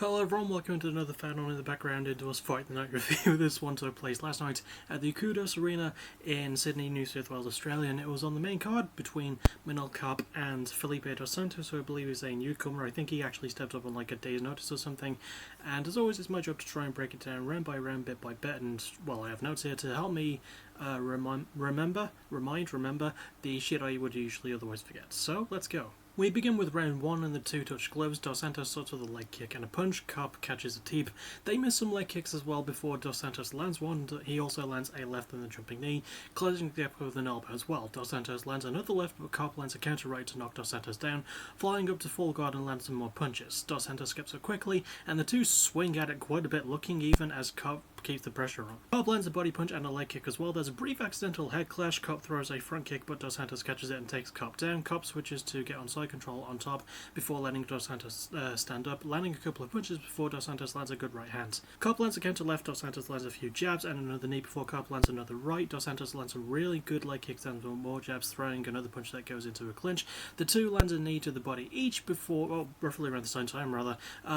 Hello everyone, welcome to another fan on in the background. It was Fight the Night review. This one took place last night at the Kudos Arena in Sydney, New South Wales, Australia, and it was on the main card between Manel, Kape and Felipe Dos Santos, who I believe is a newcomer. I think he actually stepped up on like a day's notice or something, and as always it's my job to try and break it down round by round, bit by bit, and well, I have notes here to help me remember the shit I would usually otherwise forget. So, let's go. We begin with round 1 and the 2 touch gloves. Dos Santos starts with a leg kick and a punch. Kape catches a teep. They miss some leg kicks as well before Dos Santos lands one. He also lands a left and the jumping knee, closing the gap with an elbow as well. Dos Santos lands another left, but Kape lands a counter right to knock Dos Santos down, flying up to full guard and lands some more punches. Dos Santos skips up quickly, and the two swing at it quite a bit, looking even as Kape keeps the pressure on. Kape lands a body punch and a leg kick as well. There's a brief accidental head clash. Kape throws a front kick, but Dos Santos catches it and takes Kape down. Kape switches to get on side control on top before letting Dos Santos stand up, landing a couple of punches before Dos Santos lands a good right hand. Kape lands a counter left, Dos Santos lands a few jabs and another knee before Kape lands another right. Dos Santos lands a really good leg kick and more jabs, throwing another punch that goes into a clinch. The two lands a knee to the body each before, well, roughly around the same time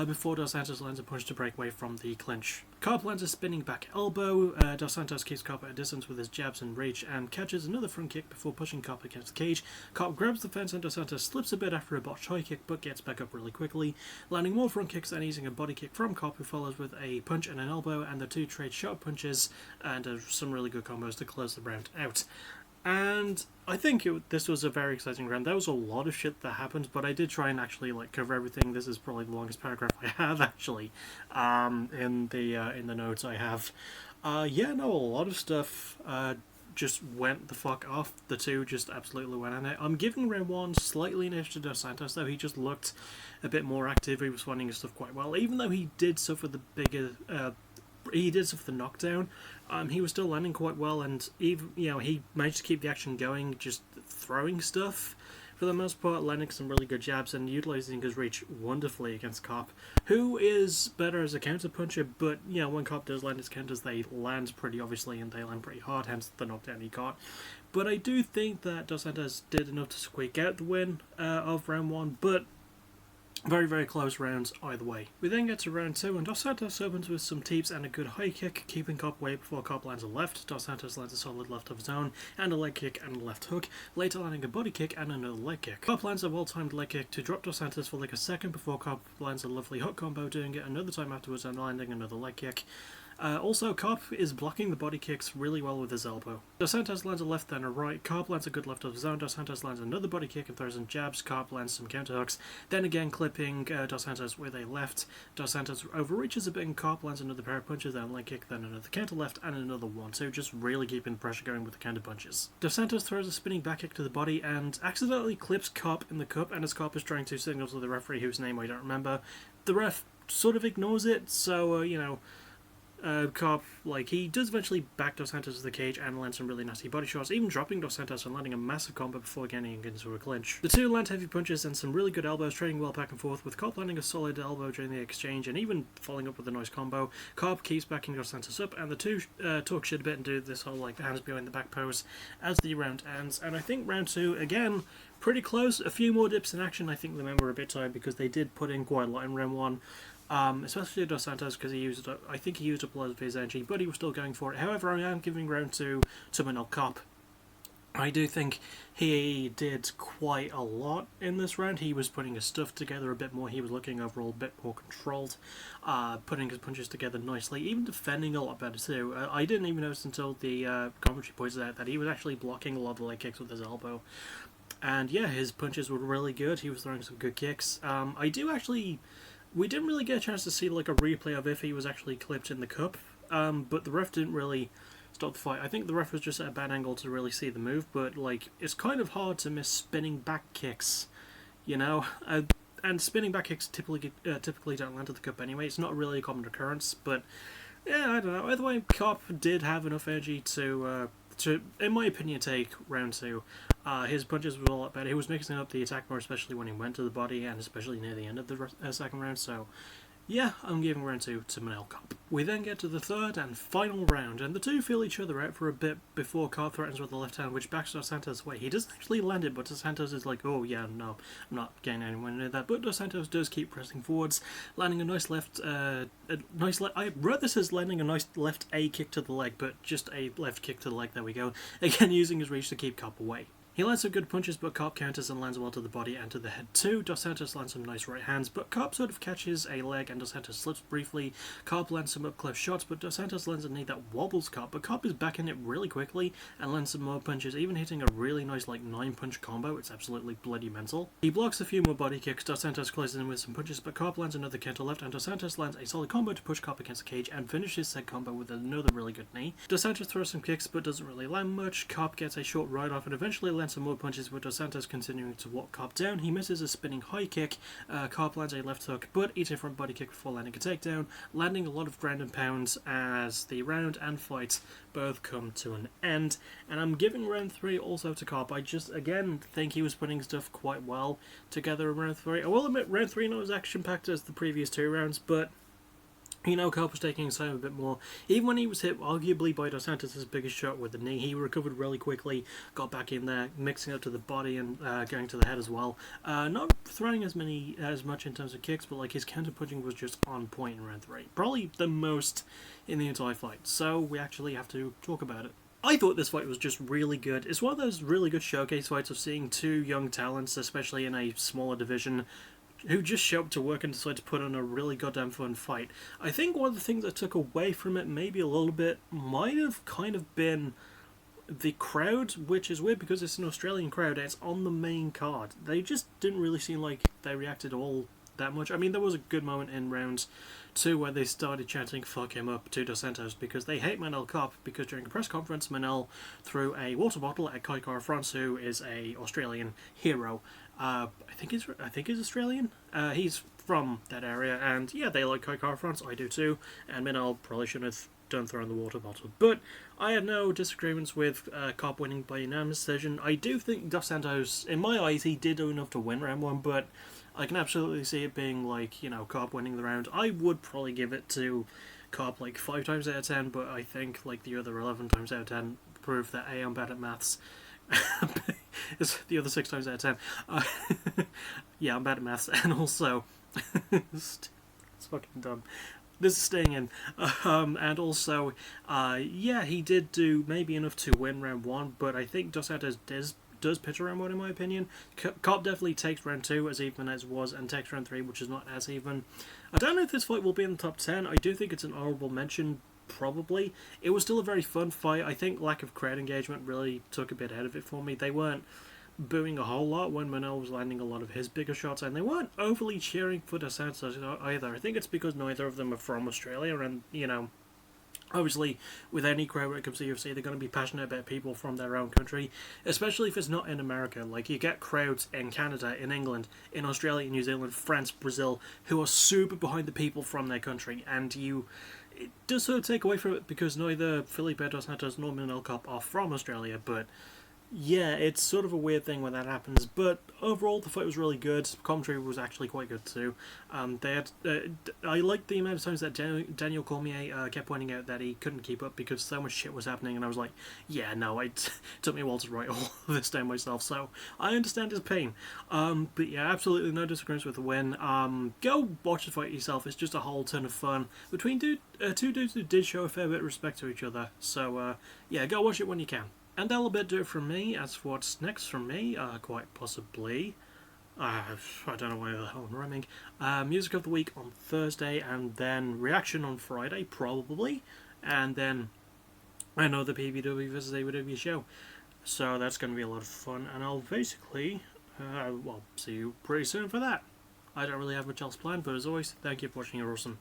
before Dos Santos lands a punch to break away from the clinch. Kape lands a spinning back elbow. Dos Santos keeps Kape at a distance with his jabs and reach and catches another front kick before pushing Kape against the cage. Kape grabs the fence and Dos Santos slips a bit after a botched high kick but gets back up really quickly, landing more front kicks and using a body kick from Kape, who follows with a punch and an elbow, and the two trade sharp punches and some really good combos to close the round out. And I think this was a very exciting round. There was a lot of shit that happened, but I did try and actually cover everything. This is probably the longest paragraph I have actually in the notes I have. A lot of stuff just went the fuck off. The two just absolutely went on it. I'm giving round 1 slightly an edge to Dos Santos, though. He just looked a bit more active. He was finding his stuff quite well, even though he did suffer the knockdown. He was still landing quite well, and even he managed to keep the action going, just throwing stuff for the most part, landing some really good jabs and utilizing his reach wonderfully against Kape, who is better as a counter puncher. But when Kape does land his counters, they land pretty obviously, and they land pretty hard, hence the knockdown he got. But I do think that Dos Santos did enough to squeak out the win of round 1, but very, very close rounds either way. We then get to round 2, and Dos Santos opens with some teeps and a good high kick, keeping Kape away before Kape lands a left. Dos Santos lands a solid left of his own, and a leg kick and a left hook, later landing a body kick and another leg kick. Kape lands a well-timed leg kick to drop Dos Santos for like a second before Kape lands a lovely hook combo, doing it another time afterwards and landing another leg kick. Also, Kape is blocking the body kicks really well with his elbow. Dos Santos lands a left then a right. Kape lands a good left of his own. Dos Santos lands another body kick and throws in jabs. Kape lands some counter hooks, then again clipping Dos Santos with a left. Dos Santos overreaches a bit and Kape lands another pair of punches, then a leg kick, then another counter left and another one. So just really keeping the pressure going with the counter punches. Dos Santos throws a spinning back kick to the body and accidentally clips Kape in the cup, and as Kape is trying to signal to the referee, whose name I don't remember, the ref sort of ignores it, so Kape, he does eventually back Dos Santos to the cage and land some really nasty body shots, even dropping Dos Santos and landing a massive combo before getting into a clinch. The two land heavy punches and some really good elbows, trading well back and forth, with Kape landing a solid elbow during the exchange and even following up with a nice combo. Kape keeps backing Dos Santos up, and the two talk shit a bit and do this whole hands behind the back pose as the round ends. And I think round 2, again, pretty close. A few more dips in action. I think the men were a bit tired because they did put in quite a lot in round 1. Especially Dos Santos, because I think he used up a lot of his energy, but he was still going for it. However, I am giving round 2 to Manel Kape. I do think he did quite a lot in this round. He was putting his stuff together a bit more. He was looking overall a bit more controlled, putting his punches together nicely, even defending a lot better too. I didn't even notice until the commentary pointed out that he was actually blocking a lot of the leg kicks with his elbow. And yeah, his punches were really good. He was throwing some good kicks. We didn't really get a chance to see a replay of if he was actually clipped in the cup, but the ref didn't really stop the fight. I think the ref was just at a bad angle to really see the move, but it's kind of hard to miss spinning back kicks, and spinning back kicks typically don't land to the cup anyway. It's not really a common occurrence, but yeah, I don't know. Either way, Kape did have enough energy to, in my opinion, take round 2. His punches were a lot better. He was mixing up the attack more, especially when he went to the body, and especially near the end of the second round. So, Yeah, I'm giving round 2 to Manel Kape. We then get to the third and final round, and the two feel each other out for a bit before Kape threatens with the left hand, which backs Dos Santos away. He doesn't actually land it, but Dos Santos is like, oh yeah, no, I'm not getting anywhere near that. But Dos Santos does keep pressing forwards, landing a nice left, I wrote this as landing a nice left A kick to the leg, but just a left kick to the leg, there we go. Again, using his reach to keep Kape away. He lands some good punches, but Kape counters and lands well to the body and to the head too. Dos Santos lands some nice right hands, but Kape sort of catches a leg and Dos Santos slips briefly. Kape lands some up-close shots, but Dos Santos lands a knee that wobbles Kape, but Kape is back in it really quickly and lands some more punches, even hitting a really nice 9-punch combo. It's absolutely bloody mental. He blocks a few more body kicks, Dos Santos closes in with some punches, but Kape lands another counter left, and Dos Santos lands a solid combo to push Kape against the cage and finishes said combo with another really good knee. Dos Santos throws some kicks, but doesn't really land much. Kape gets a short ride off and eventually lands some more punches, with Dos Santos continuing to walk Kape down. He misses a spinning high kick. Kape lands a left hook, but eats a front body kick before landing a takedown, landing a lot of ground and pounds as the round and fight both come to an end. And I'm giving round 3 also to Kape. I just, again, think he was putting stuff quite well together in round 3. I will admit, round 3 not as action-packed as the previous 2 rounds, but Kape was taking his time a bit more. Even when he was hit, arguably, by Dos Santos' biggest shot with the knee, he recovered really quickly, got back in there, mixing up to the body and going to the head as well. Not throwing as much in terms of kicks, but his counter-punching was just on point in round 3. Probably the most in the entire fight, so we actually have to talk about it. I thought this fight was just really good. It's one of those really good showcase fights of seeing two young talents, especially in a smaller division, who just show up to work and decide to put on a really goddamn fun fight. I think one of the things I took away from it maybe a little bit might have kind of been the crowd, which is weird because it's an Australian crowd and it's on the main card. They just didn't really seem like they reacted all that much. I mean, there was a good moment in round 2 where they started chanting "fuck him up" to Dos Santos because they hate Manel Kape, because during a press conference Manel threw a water bottle at Kape France, who is a Australian hero. I think he's Australian. He's from that area, and yeah, they like Kape France. I do too. And Manel probably shouldn't have done throwing the water bottle, but I have no disagreements with Kape winning by unanimous decision. I do think Dos Santos, in my eyes, he did do enough to win round 1, but I can absolutely see it being Kape winning the round. I would probably give it to Kape 5 times out of 10, but I think the other 11 times out of 10 prove that A, I'm bad at maths. It's the other 6 times out of 10. Yeah, I'm bad at maths, and also it's fucking dumb. This is staying in. And also, yeah, he did do maybe enough to win round 1, but I think Dos Santos does pitch round 1 in my opinion. Kape definitely takes round 2 as even as it was, and takes round 3, which is not as even. I don't know if this fight will be in the top 10. I do think it's an honourable mention. Probably. It was still a very fun fight. I think lack of crowd engagement really took a bit out of it for me. They weren't booing a whole lot when Manel was landing a lot of his bigger shots, and they weren't overly cheering for Dos Santos either. I think it's because neither of them are from Australia, and obviously, with any crowd when it comes to UFC, they're going to be passionate about people from their own country, especially if it's not in America. You get crowds in Canada, in England, in Australia, New Zealand, France, Brazil, who are super behind the people from their country, and it does sort of take away from it because neither Felipe Dos Santos nor Manel Kape are from Australia, but yeah, it's sort of a weird thing when that happens, but overall the fight was really good. Commentary was actually quite good too. They had, I liked the amount of times that Daniel Cormier kept pointing out that he couldn't keep up because so much shit was happening, and I was like, yeah, no, it took me a while to write all of this down myself, so I understand his pain. But yeah, absolutely no disagreements with the win. Go watch the fight yourself. It's just a whole ton of fun between two dudes who did show a fair bit of respect to each other, so yeah, go watch it when you can. And that'll do it from me. As for what's next from me, quite possibly, I don't know why the hell I'm rhyming, music of the week on Thursday, and then reaction on Friday, probably, and then another PBW versus AWW show. So that's going to be a lot of fun, and I'll basically, see you pretty soon for that. I don't really have much else planned, but as always, thank you for watching, you're awesome.